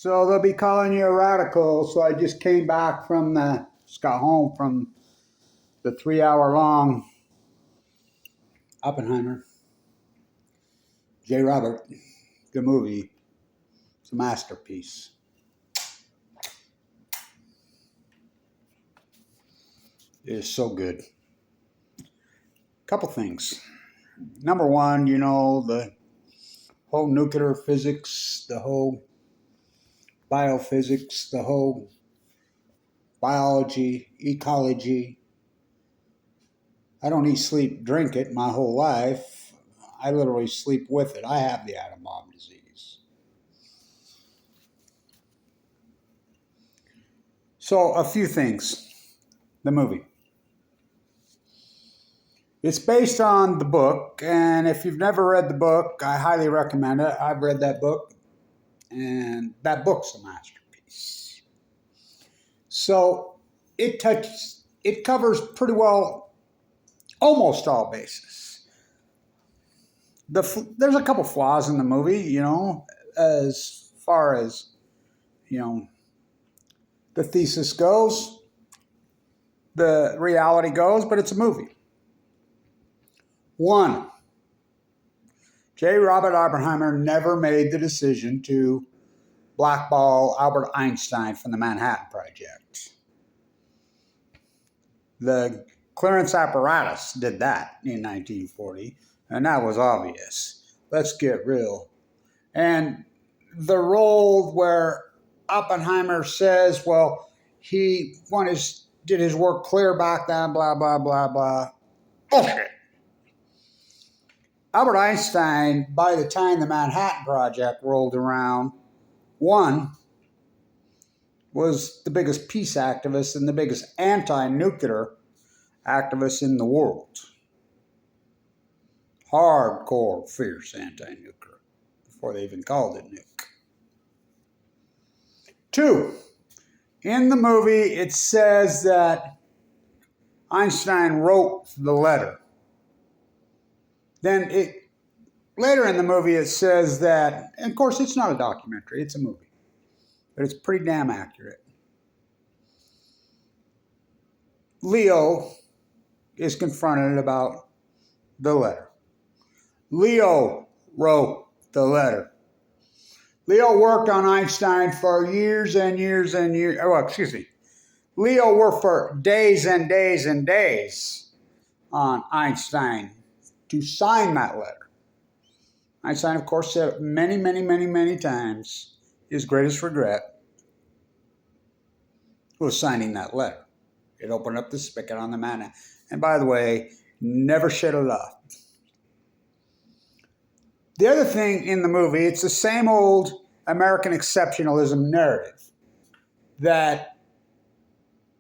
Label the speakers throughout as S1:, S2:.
S1: So they'll be calling you a radical. So I just came back just got home from the 3 hour long Oppenheimer. J. Robert, the movie. It's a masterpiece. It is so good. Couple things. Number one, the whole nuclear physics, the whole biophysics, the whole biology, ecology. I don't eat, sleep, drink it my whole life. I literally sleep with it. I have the atom bomb disease. So, a few things. The movie. It's based on the book, and if you've never read the book, I highly recommend it. I've read that book, and that book's a masterpiece. So, it covers pretty well almost all bases. There's a couple flaws in the movie, as far as, the thesis goes, the reality goes, but it's a movie. One, J. Robert Oppenheimer never made the decision to blackball Albert Einstein from the Manhattan Project. The clearance apparatus did that in 1940, and that was obvious. Let's get real. And the role where Oppenheimer says, well, he did his work clear back then, blah, blah, blah, blah. Bullshit. Albert Einstein, by the time the Manhattan Project rolled around, one, was the biggest peace activist and the biggest anti-nuclear activist in the world. Hardcore, fierce anti-nuclear, before they even called it nuke. Two, in the movie, it says that Einstein wrote the letter. Then later in the movie, it says that, and of course, it's not a documentary, it's a movie, but it's pretty damn accurate. Leo is confronted about the letter. Leo wrote the letter. Leo worked on Einstein for years and years and years. Leo worked for days and days and days on Einstein to sign that letter. Einstein, of course, said many, many, many, many times his greatest regret was signing that letter. It opened up the spigot on the man. And by the way, never should have left. The other thing in the movie, it's the same old American exceptionalism narrative that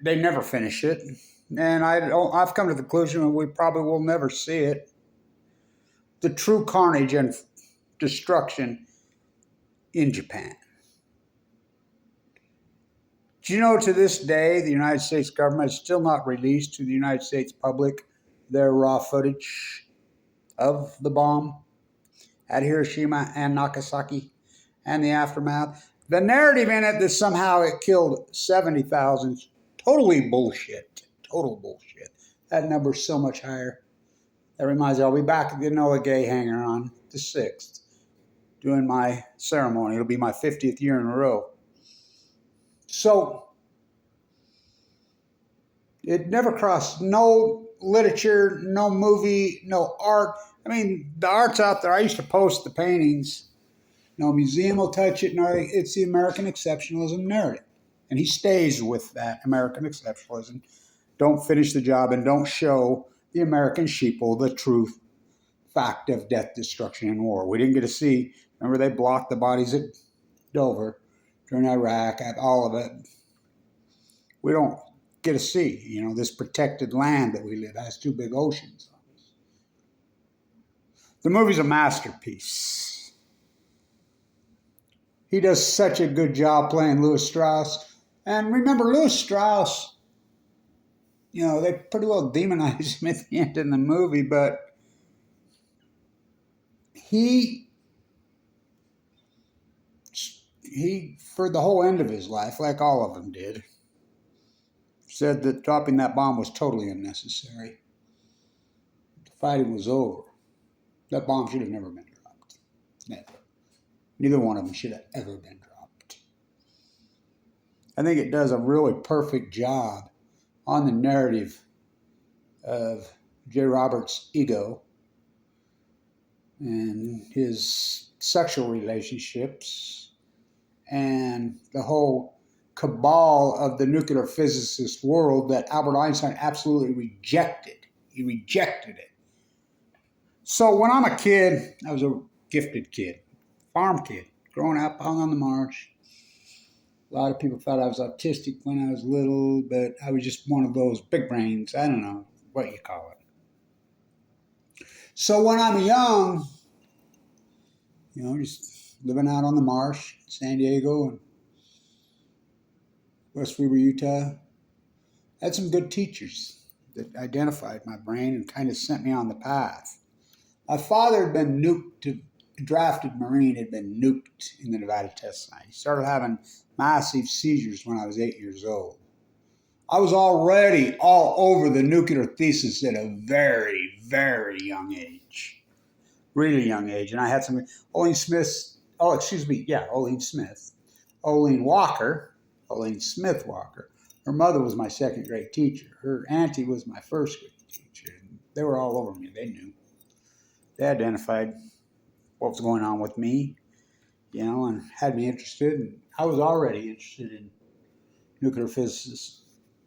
S1: they never finish it. And I've come to the conclusion that we probably will never see it. The true carnage and destruction in Japan. Do you know to this day the United States government has still not released to the United States public their raw footage of the bomb at Hiroshima and Nagasaki and the aftermath? The narrative in it that somehow it killed 70,000, totally bullshit. Total bullshit. That number's so much higher. That reminds me, I'll be back at the Enola Gay Hangar on the 6th doing my ceremony. It'll be my 50th year in a row. So, it never crossed, no literature, no movie, no art. I mean, the art's out there. I used to post the paintings. No museum will touch it. No, it's the American exceptionalism narrative. And he stays with that American exceptionalism. Don't finish the job and don't show the American sheeple the truth, fact of death, destruction, and war. We didn't get to see, remember they blocked the bodies at Dover during Iraq, all of it. We don't get to see, this protected land that we live has two big oceans. The movie's a masterpiece. He does such a good job playing Louis Strauss. And remember, Louis Strauss, they pretty well demonize him at the end in the movie, but he, for the whole end of his life, like all of them did, said that dropping that bomb was totally unnecessary. The fighting was over. That bomb should have never been dropped. Never. Neither one of them should have ever been dropped. I think it does a really perfect job on the narrative of J. Roberts' ego and his sexual relationships and the whole cabal of the nuclear physicist world that Albert Einstein absolutely rejected. He rejected it. So when I'm a kid, I was a gifted kid, farm kid, growing up out on the marsh. A lot of people thought I was autistic when I was little, but I was just one of those big brains. I don't know what you call it. So when I'm young, just living out on the marsh, San Diego and West Weber, Utah, I had some good teachers that identified my brain and kind of sent me on the path. My father had been nuked, drafted Marine, had been nuked in the Nevada test site. He started having massive seizures when I was 8 years old. I was already all over the nuclear thesis at a very, very young age. Really young age. And I had some, Olene Smith, Olene Walker, Olene Smith Walker. Her mother was my second grade teacher. Her auntie was my first grade teacher. And they were all over me. They knew. They identified what was going on with me, and had me interested. And I was already interested in nuclear physics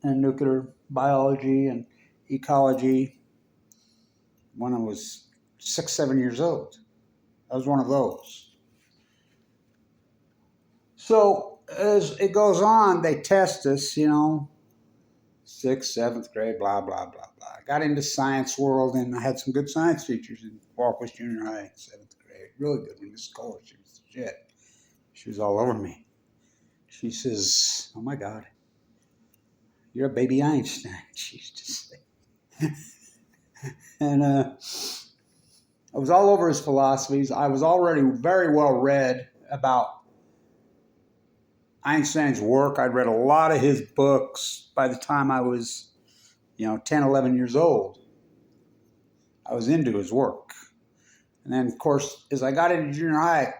S1: and nuclear biology and ecology when I was 6, 7 years old. I was one of those. So as it goes on, they test us, 6th, 7th grade, blah, blah, blah, blah. I got into science world, and I had some good science teachers in Walkwest Junior High, 7th grade. Really good one. Miss Cole, she was shit. She was all over me. She says, "Oh my God, you're a baby Einstein," she used to say. And I was all over his philosophies. I was already very well read about Einstein's work. I'd read a lot of his books by the time I was, 10, 11 years old. I was into his work. And then, of course, as I got into junior high,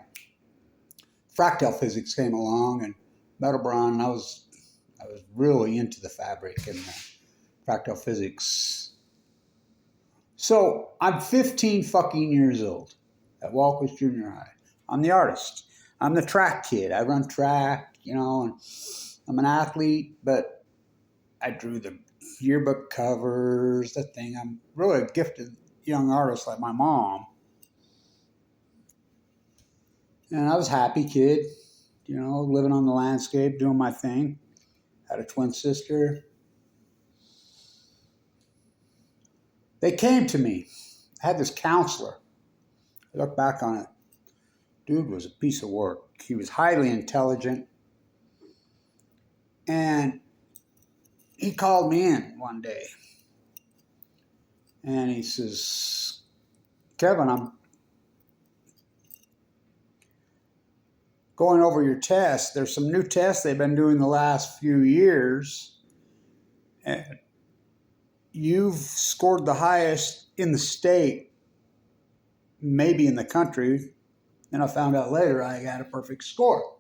S1: fractal physics came along and Metalbron, and I was really into the fabric and the fractal physics. So I'm 15 fucking years old at Walkwest Junior High. I'm the artist. I'm the track kid. I run track, and I'm an athlete, but I drew the yearbook covers, the thing. I'm really a gifted young artist like my mom. And I was a happy kid, living on the landscape, doing my thing. Had a twin sister. They came to me. I had this counselor. I look back on it. Dude was a piece of work. He was highly intelligent. And he called me in one day. And he says, "Kevin, I'm going over your tests. There's some new tests they've been doing the last few years. And you've scored the highest in the state, maybe in the country." And I found out later I got a perfect score.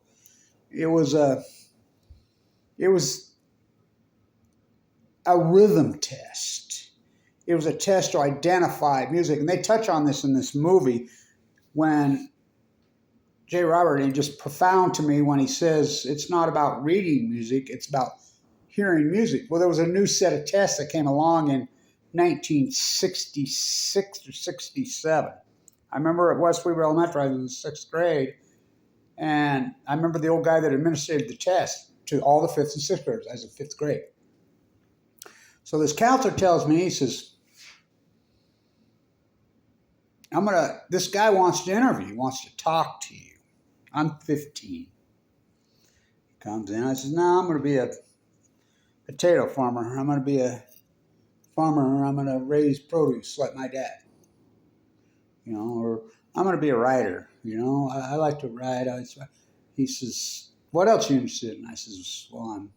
S1: It was a rhythm test. It was a test to identify music. And they touch on this in this movie when J. Robert, and just profound to me when he says it's not about reading music, it's about hearing music. Well, there was a new set of tests that came along in 1966 or 67. I remember at West Weber Elementary, I was in the 6th grade, and I remember the old guy that administered the test to all the 5th and 6th graders. I was in 5th grade. So this counselor tells me, he says, this guy wants to interview you, wants to talk to you. I'm 15. He comes in, I says, "No, I'm going to be a potato farmer. I'm going to be a farmer, I'm going to raise produce like my dad. Or I'm going to be a writer. I like to write. he says, what else are you interested in? I says, well, I'm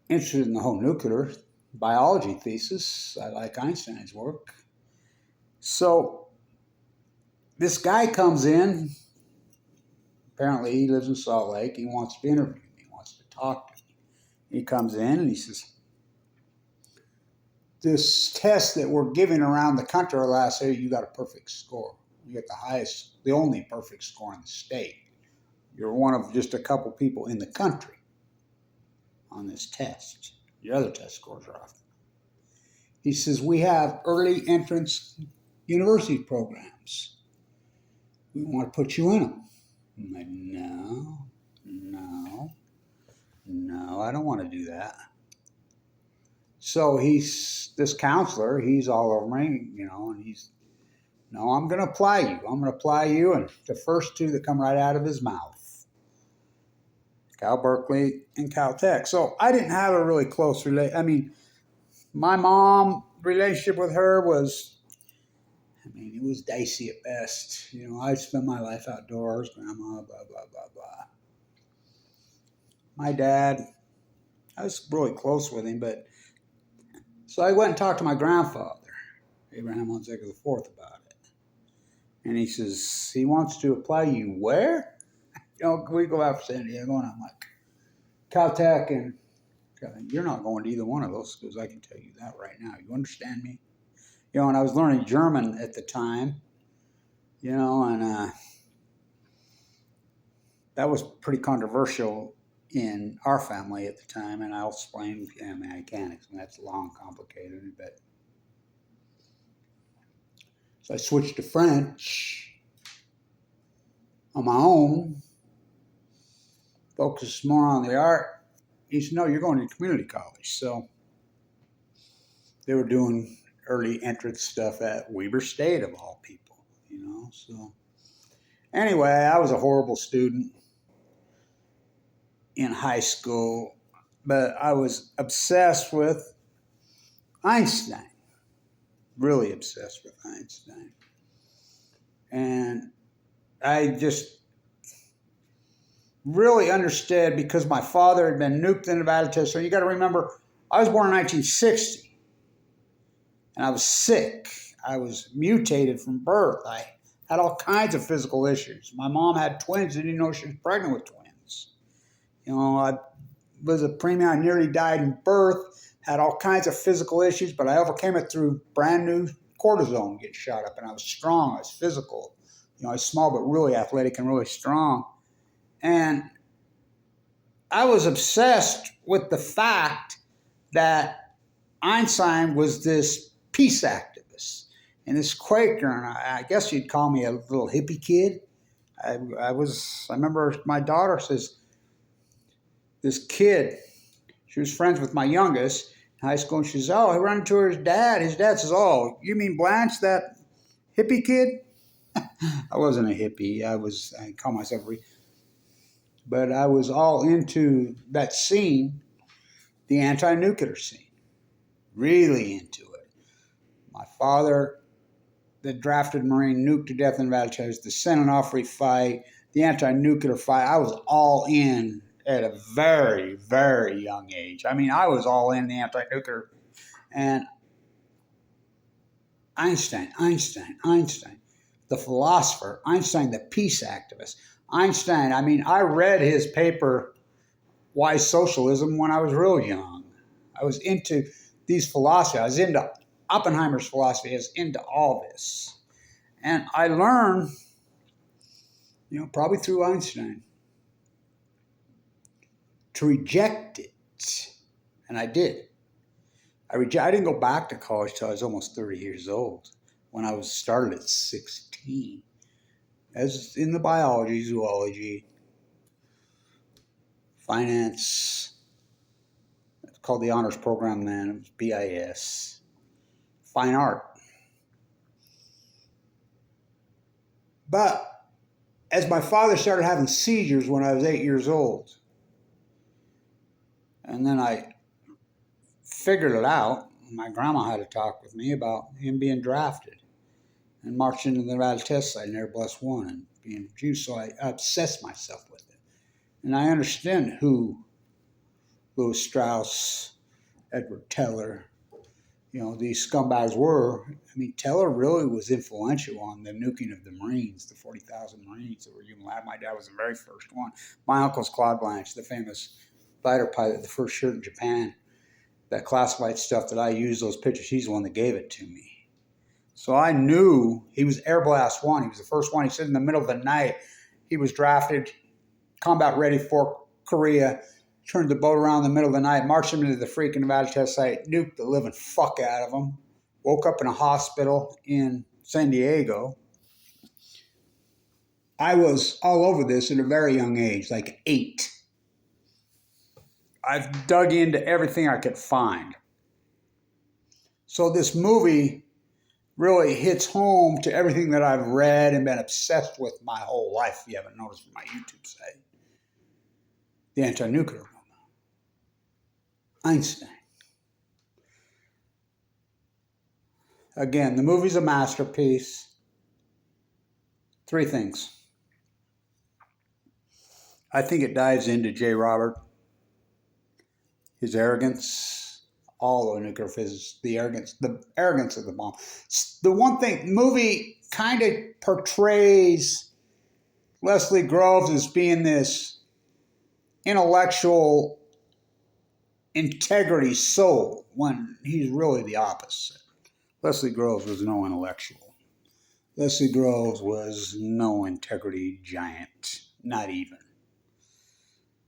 S1: interested in the whole nuclear biology thesis. I like Einstein's work. So this guy comes in. Apparently, he lives in Salt Lake. He wants to interview me. He wants to talk to me. He comes in and he says, this test that we're giving around the country last year, you got a perfect score. You get the highest, the only perfect score in the state. You're one of just a couple people in the country on this test. Your other test scores are off. He says, we have early entrance university programs. We want to put you in them. I'm like, no, I don't want to do that. So this counselor, he's all over me, and he's, no, I'm going to apply you. I'm going to apply you. And the first two that come right out of his mouth, Cal Berkeley and Caltech. So I didn't have a really close my mom, relationship with her was, it was dicey at best. I spent my life outdoors, grandma, blah, blah, blah, blah. My dad, I was really close with him, so I went and talked to my grandfather, Abraham Hunziker IV, about it. And he says, he wants to apply you where? We go out for San Diego, and I'm like, Caltech, and you're not going to either one of those schools. I can tell you that right now. You understand me? And I was learning German at the time, and that was pretty controversial in our family at the time, and I'll explain mechanics, and that's long, complicated, but so I switched to French on my own, focused more on the art. He said, no, you're going to community college. So they were doing early entrance stuff at Weber State, of all people, so anyway, I was a horrible student in high school, but I was obsessed with Einstein, really obsessed with Einstein. And I just really understood, because my father had been nuked in Nevada test. So you got to remember, I was born in 1960, and I was sick. I was mutated from birth. I had all kinds of physical issues. My mom had twins and didn't know she was pregnant with twins. I was a preemie. I nearly died in birth, had all kinds of physical issues, but I overcame it through brand new cortisone getting shot up, and I was strong. I was physical. I was small, but really athletic and really strong. And I was obsessed with the fact that Einstein was this peace activist and this Quaker, and I guess you'd call me a little hippie kid. I remember my daughter says, this kid, she was friends with my youngest in high school, and she says, oh, he ran into his dad. His dad says, oh, you mean Blanch, that hippie kid? I wasn't a hippie. I call myself but I was all into that scene, the anti-nuclear scene, really into it. My father, the drafted Marine, nuked to death in Valchaz, the Senoff fight, the anti-nuclear fight. I was all in at a very, very young age. I was all in the anti-nuclear. And Einstein, the philosopher, Einstein, the peace activist. Einstein, I read his paper, Why Socialism, when I was real young. I was into these philosophies. I was into Oppenheimer's philosophy. I was into all this. And I learned, probably through Einstein, to reject it. And I did. I didn't go back to college till I was almost 30 years old, when I was started at 16. As in the biology, zoology, finance. It's called the honors program then. It was BIS. Fine art. But as my father started having seizures when I was 8 years old, and then I figured it out, my grandma had to talk with me about him being drafted and marched into the Nevada test site in Air Bless 1 and being a Jew, so I obsessed myself with it. And I understand who Louis Strauss, Edward Teller, these scumbags were. I mean, Teller really was influential on the nuking of the Marines, the 40,000 Marines that were human lab. My dad was the very first one. My uncle's Claude Blanch, the famous fighter pilot, the first shirt in Japan. That classified stuff that I used, those pictures, he's the one that gave it to me. So I knew he was Air Blast 1. He was the first one. He said in the middle of the night, he was drafted, combat ready for Korea, turned the boat around in the middle of the night, marched him into the freaking Nevada test site, nuked the living fuck out of him, woke up in a hospital in San Diego. I was all over this at a very young age, like 8. I've dug into everything I could find. So this movie really hits home to everything that I've read and been obsessed with my whole life, if you haven't noticed from my YouTube site. The anti-nuclear movement. Einstein. Again, the movie's a masterpiece. 3 things. I think it dives into J. Robert, his arrogance, all the nuclear physics, the arrogance of the bomb. The one thing, the movie kind of portrays Leslie Groves as being this intellectual integrity soul when he's really the opposite. Leslie Groves was no intellectual. Leslie Groves was no integrity giant, not even.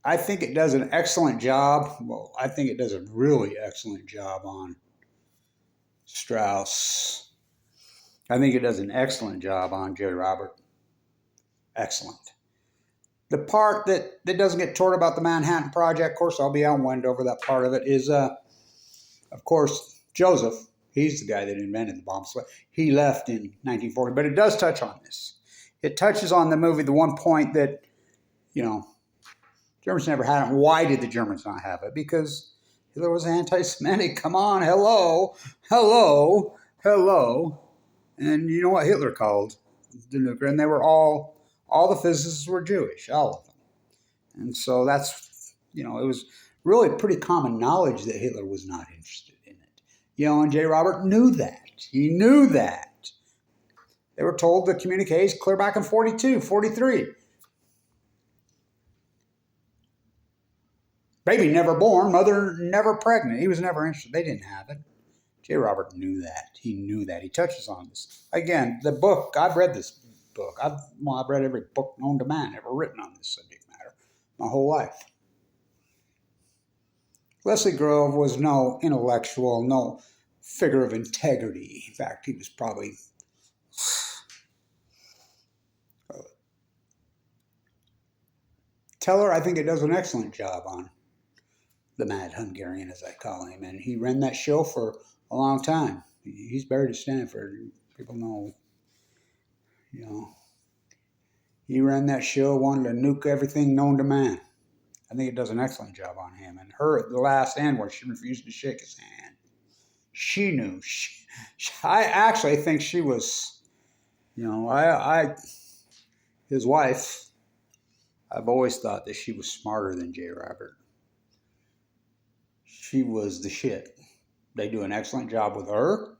S1: I think it does an excellent job. Well, I think it does a really excellent job on Strauss. I think it does an excellent job on J. Robert. Excellent. The part that doesn't get taught about the Manhattan Project, of course, I'll be outwined over that part of it, is, of course, Joseph. He's the guy that invented the bomb. So he left in 1940, but it does touch on this. It touches on the movie, the one point that, Germans never had it. Why did the Germans not have it? Because Hitler was anti-Semitic. Come on, hello. And you know what Hitler called the nuclear? And they were all the physicists were Jewish, all of them. And so that's, it was really pretty common knowledge that Hitler was not interested in it. And J. Robert knew that. He knew that. They were told the communiques clear back in 42, 43. Baby never born, mother never pregnant. He was never interested. They didn't have it. J. Robert knew that. He knew that. He touches on this. Again, the book, I've read this book. I've read every book known to man ever written on this subject matter my whole life. Leslie Grove was no intellectual, no figure of integrity. In fact, he was probably Teller, I think it does an excellent job on the Mad Hungarian, as I call him. And he ran that show for a long time. He's buried at Stanford. People know, he ran that show, wanted to nuke everything known to man. I think it does an excellent job on him. And her at the last end where she refused to shake his hand. She knew. I actually think she was, his wife, I've always thought that she was smarter than J. Robert. She was the shit. They do an excellent job with her.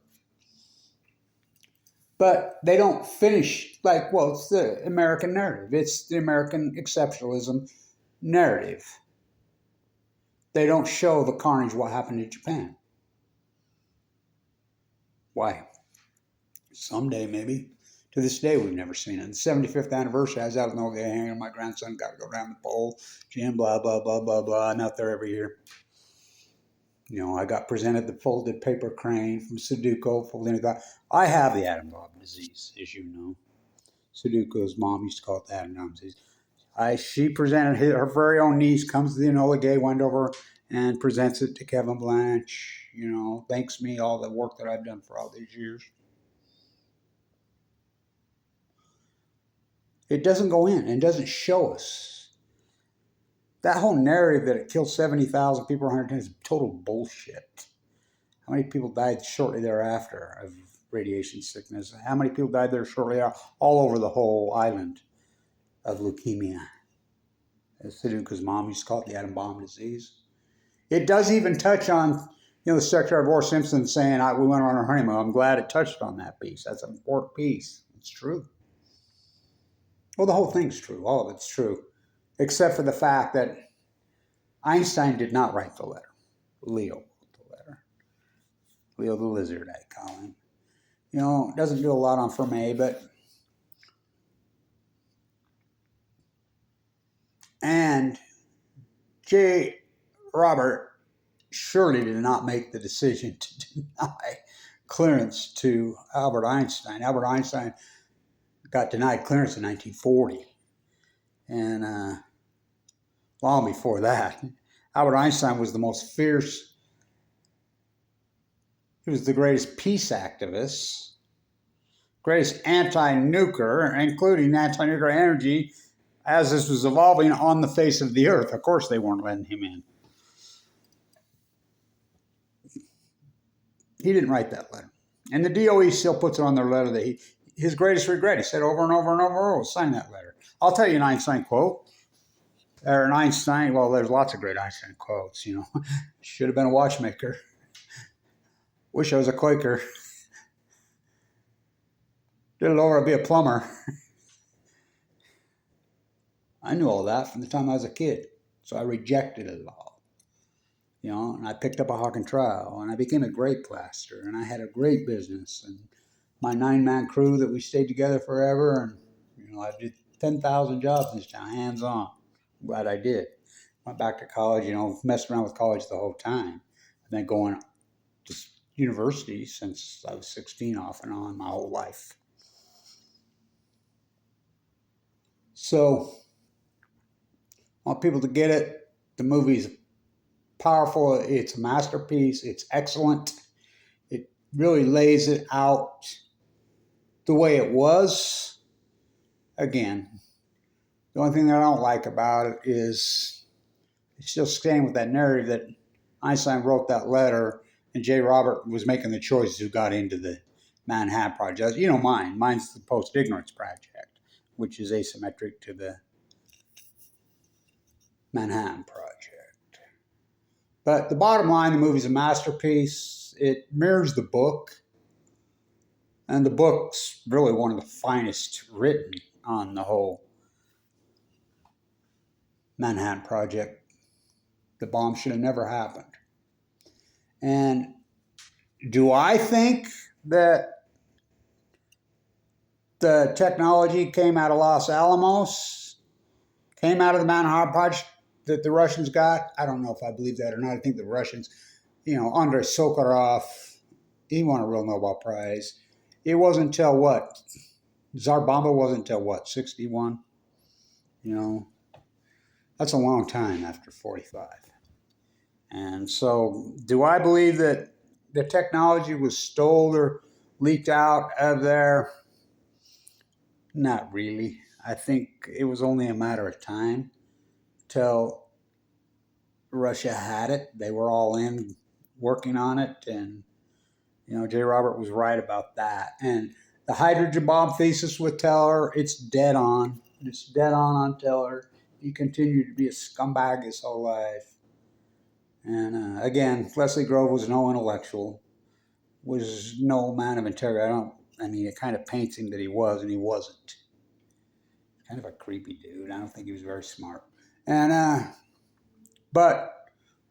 S1: But they don't finish it's the American narrative. It's the American exceptionalism narrative. They don't show the carnage what happened in Japan. Why? Someday, maybe. To this day, we've never seen it. The 75th anniversary, I was out in Oregon hanging. My grandson got to go down the pole. Jim, blah, blah, blah, blah, blah. I'm out there every year. I got presented the folded paper crane from Sudoku. I have the atom bomb disease, as you know. Sudoku's mom used to call it the atom bomb disease. She presented her very own niece, comes to the Enola Gay Wendover, and presents it to Kevin Blanch. Thanks me all the work that I've done for all these years. It doesn't go in and doesn't show us. That whole narrative that it killed 70,000 people or 110 is total bullshit. How many people died shortly thereafter of radiation sickness? How many people died there shortly after? All over the whole island. of leukemia. It's to do because Mom used to call it the atom bomb disease. It does even touch on, the Secretary of War Simpson saying, we went on our honeymoon. I'm glad it touched on that piece. That's an important piece. It's true. Well, the whole thing's true. All of it's true. Except for the fact that Einstein did not write the letter. Leo wrote the letter. Leo the Lizard, I call him. Doesn't do a lot on Fermi, but... And J. Robert surely did not make the decision to deny clearance to Albert Einstein. Albert Einstein got denied clearance in 1940. And long before that, Albert Einstein was the most fierce, he was the greatest peace activist, greatest anti-nuclear, including anti-nuclear energy, as this was evolving on the face of the earth. Of course they weren't letting him in. He didn't write that letter. And the DOE still puts it on their letter that his greatest regret, he said over and over and over, oh, sign that letter. I'll tell you an Einstein quote. Or an Einstein, well, there's lots of great Einstein quotes, Should have been a watchmaker. Wish I was a Quaker. Did it over, I'd be a plumber. I knew all that from the time I was a kid. So I rejected it all. And I picked up a hawk and trowel, and I became a grape plaster, and I had a great business, and my 9-man crew that we stayed together forever, and I did 10,000 jobs in this town, hands-on. I'm glad I did. Went back to college, messed around with college the whole time. I've been going to university since I was 16 off and on my whole life. So, I want people to get it. The movie's powerful. It's a masterpiece. It's excellent. It really lays it out the way it was. Again, the only thing that I don't like about it is it's still staying with that narrative that Einstein wrote that letter and J. Robert was making the choices who got into the Manhattan Project. Mine's the Post-Ignorance Project, which is asymmetric to the Manhattan Project. But the bottom line, the movie's a masterpiece. It mirrors the book. And the book's really one of the finest written on the whole Manhattan Project. The bomb should have never happened. And do I think that the technology came out of Los Alamos, came out of the Manhattan Project that the Russians got? I don't know if I believe that or not. I think the Russians, Andrei Sakharov, he won a real Nobel Prize. It wasn't until what? Tsar Bomba wasn't until what? 61? That's a long time after 45. And so, do I believe that the technology was stole or leaked out of there? Not really. I think it was only a matter of time till Russia had it. They were all in working on it, and J. Robert was right about that. And the hydrogen bomb thesis with Teller, it's dead on. It's dead on Teller. He continued to be a scumbag his whole life. And again, Leslie Grove was no intellectual, was no man of integrity. It kind of paints him that he was, and he wasn't. Kind of a creepy dude. I don't think he was very smart. And but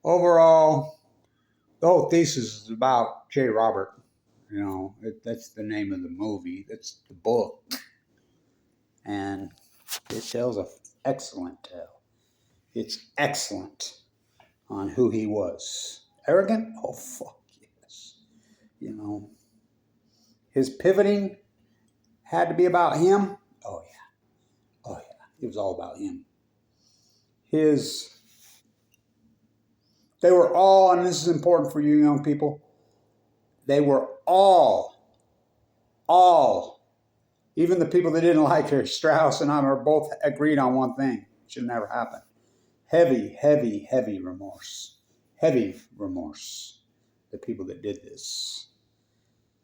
S1: overall, the whole thesis is about J. Robert. That's the name of the movie. That's the book. And it tells an excellent tale. It's excellent on who he was. Arrogant? Oh, fuck yes. His pivoting had to be about him. Oh, yeah. Oh, yeah. It was all about him. They were all, and this is important for you young people, they were all, even the people that didn't like her, Strauss and I are both agreed on one thing. It should never happen. Heavy, heavy, heavy remorse. Heavy remorse. The people that did this.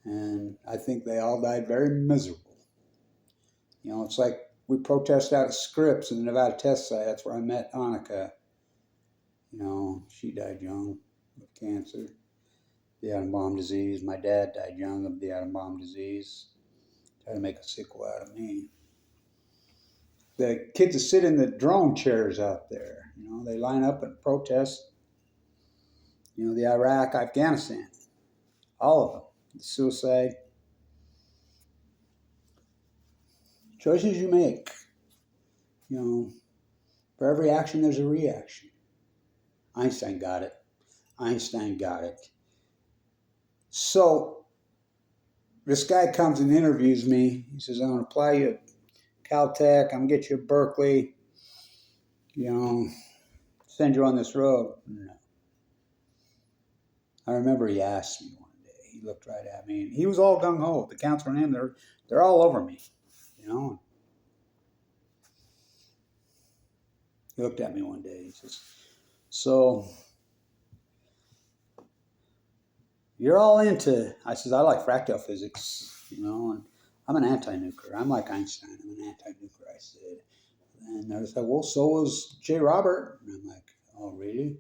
S1: And I think they all died very miserable. It's like we protested out of Scripps in the Nevada test site. That's where I met Annika. You know, she died young of cancer, the atom bomb disease. My dad died young of the atom bomb disease. Tried to make a sequel out of me. The kids that sit in the drone chairs out there, you know, they line up and protest, you know, the Iraq, Afghanistan, all of them. The suicide. Choices you make. You know, for every action, there's a reaction. Einstein got it. Einstein got it. So this guy comes and interviews me. He says, I'm going to apply you at Caltech. I'm going to get you at Berkeley. You know, send you on this road. No. I remember he asked me one day. He looked right at me. And he was all gung-ho. The counselor and him, they're all over me. You know. He looked at me one day. He says, so you're all into, I says, I like fractal physics, you know, and I'm an anti-nuclear. I'm like Einstein. I'm an anti-nuclear, I said. And I said, well, so was J. Robert. And I'm like, oh, really?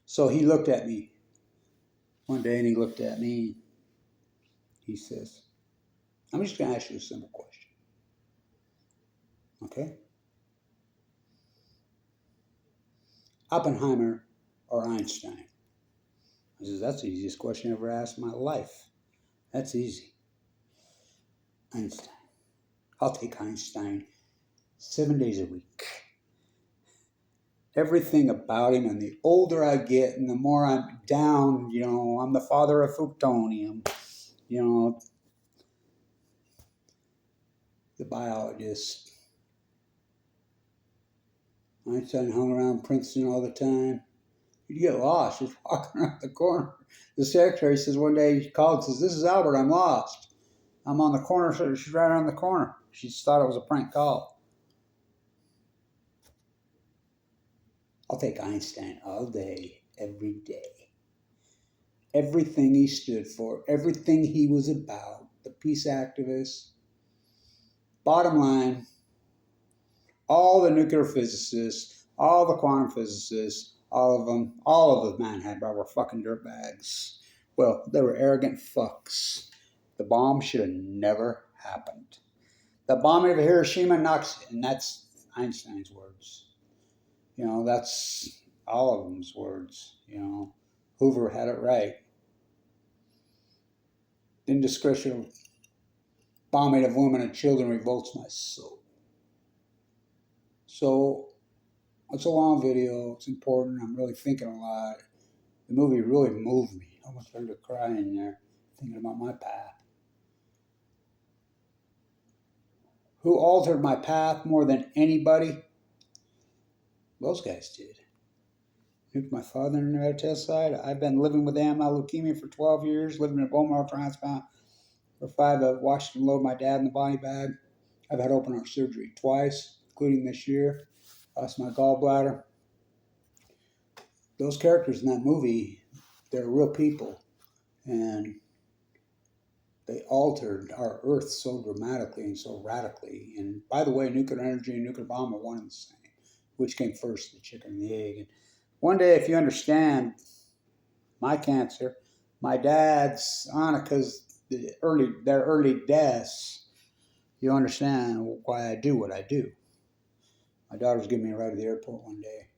S1: So he looked at me one day, and he looked at me. He says, I'm just going to ask you a simple question. Okay? Oppenheimer or Einstein? I says, that's the easiest question I ever asked in my life. That's easy. Einstein. I'll take Einstein 7 days a week. Everything about him, and the older I get and the more I'm down, you know, I'm the father of Futonium, you know, the biologist. Einstein hung around Princeton all the time. You'd get lost just walking around the corner. The secretary says one day, he called and says, this is Albert, I'm lost. I'm on the corner, so she's right around the corner. She just thought it was a prank call. I'll take Einstein all day, every day. Everything he stood for, everything he was about, the peace activist. Bottom line, all the nuclear physicists, all the quantum physicists, all of the Manhattan were fucking dirtbags. Well, they were arrogant fucks. The bomb should have never happened. The bombing of Hiroshima and Nagasaki, and that's Einstein's words. You know, that's all of them's words. You know, Hoover had it right. Indiscretion bombing of women and children revolts my soul. So it's a long video. It's important. I'm really thinking a lot. The movie really moved me. I almost started to cry in there, thinking about my path. Who altered my path more than anybody? Those guys did. My father and their test side. I've been living with AML leukemia for 12 years, living in a bone marrow transplant for 5. I've watched them load my dad in the body bag. I've had open heart surgery twice, including this year. Lost my gallbladder. Those characters in that movie, they're real people. And they altered our Earth so dramatically and so radically. And by the way, nuclear energy and nuclear bomb are one and the same. Which came first, the chicken and the egg? And one day, if you understand my cancer, my dad's, Annika's, their early deaths, you understand why I do what I do. My daughter's giving me a ride to the airport one day.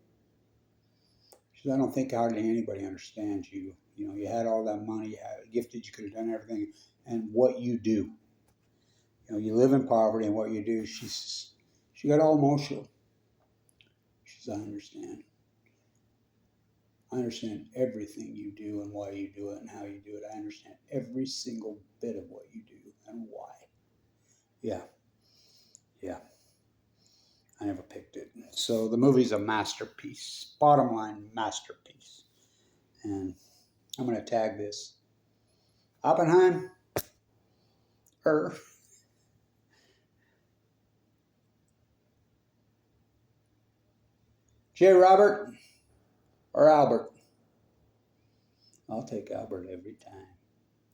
S1: She said, I don't think hardly anybody understands you. You know, you had all that money, you had gifted, you could have done everything, and what you do. You know, you live in poverty and what you do. She got all emotional. She says, I understand. I understand everything you do and why you do it and how you do it. I understand every single bit of what you do and why. Yeah. I never picked it. So the movie's a masterpiece. Bottom line, masterpiece. And I'm going to tag this. Oppenheimer or J. Robert or Albert. I'll take Albert every time.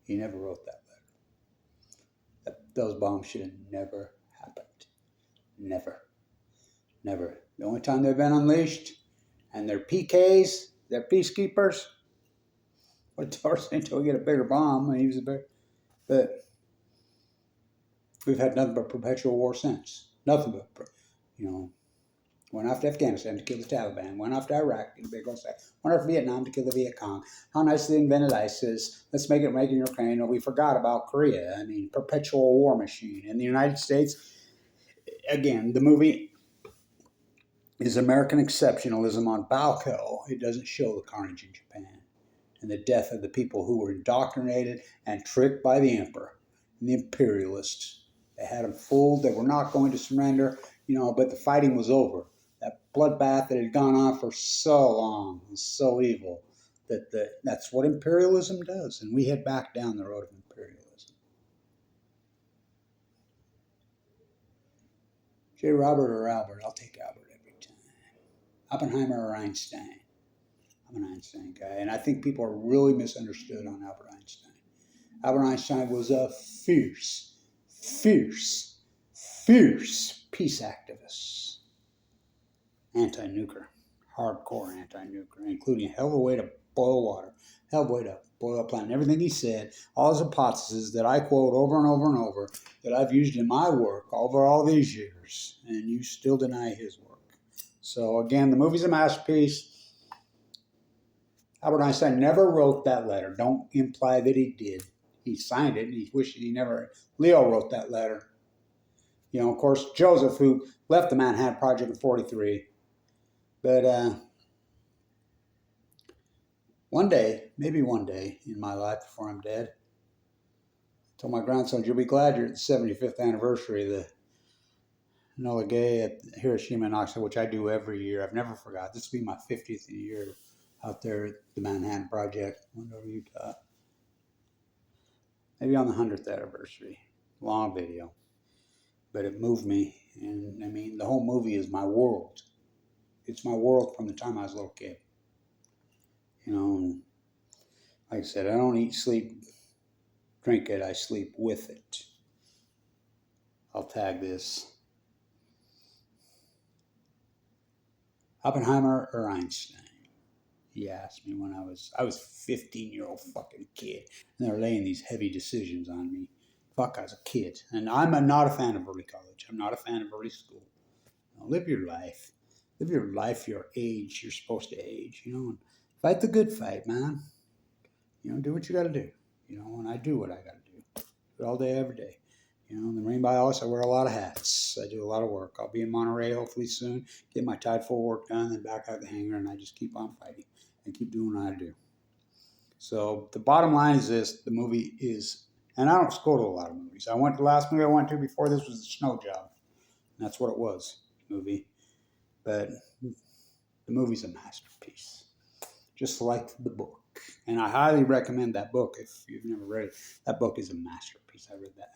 S1: He never wrote that letter. Those bombs should have never happened. Never. Never. The only time they've been unleashed, and they're PKs, they're peacekeepers. What Tarzan until we get a bigger bomb, and he was a bigger. But we've had nothing but perpetual war since. Nothing but, went off to Afghanistan to kill the Taliban, went off to Iraq to get a big old sack, went off to Vietnam to kill the Viet Cong. How nice they invented ISIS. Let's make it in Ukraine. And we forgot about Korea. I mean, perpetual war machine. In the United States, again, the movie is American exceptionalism on Balco. It doesn't show the carnage in Japan and the death of the people who were indoctrinated and tricked by the emperor and the imperialists. They had them fooled. They were not going to surrender, but the fighting was over. That bloodbath that had gone on for so long was so evil that's what imperialism does. And we head back down the road of imperialism. J. Robert or Albert? I'll take Albert every time. Oppenheimer or Einstein? I'm an Einstein guy, and I think people are really misunderstood on Albert Einstein. Albert Einstein was a fierce peace activist. Anti-nuclear, hardcore anti-nuclear, including a hell of a way to boil water, hell of a way to boil a planet. Everything he said, all his hypotheses that I quote over and over and over, that I've used in my work over all these years, and you still deny his work. So again, the movie's a masterpiece. Albert Einstein never wrote that letter. Don't imply that he did. He signed it, and he wished he never. Leo wrote that letter. Of course, Joseph, who left the Manhattan Project in 1943. But maybe one day in my life before I'm dead, I told my grandson, you'll be glad you're at the 75th anniversary of the Enola Gay at Hiroshima and Nagasaki, which I do every year. I've never forgot. This will be my 50th year out there at the Manhattan Project, Wendover, Utah. Maybe on the 100th anniversary. Long video. But it moved me. And I mean, the whole movie is my world. It's my world from the time I was a little kid. And like I said, I don't eat, sleep, drink it. I sleep with it. I'll tag this. Oppenheimer or Einstein? He asked me when I was 15-year-old fucking kid. And they're laying these heavy decisions on me. Fuck, I was a kid. And I'm not a fan of early college. I'm not a fan of early school. Live your life. Live your life, your age. You're supposed to age, and fight the good fight, man. Do what you got to do. And I do what I got to do. Do it all day, every day. In the Marine Biologist, I wear a lot of hats. I do a lot of work. I'll be in Monterey hopefully soon. Get my Tide 4 work done, then back out of the hangar, and I just keep on fighting and keep doing what I do. So the bottom line is this: the movie is, and I don't go to a lot of movies. The last movie I went to before this was The Snow Job. And that's what it was, movie. But the movie's a masterpiece, just like the book. And I highly recommend that book if you've never read it. That book is a masterpiece. I read that.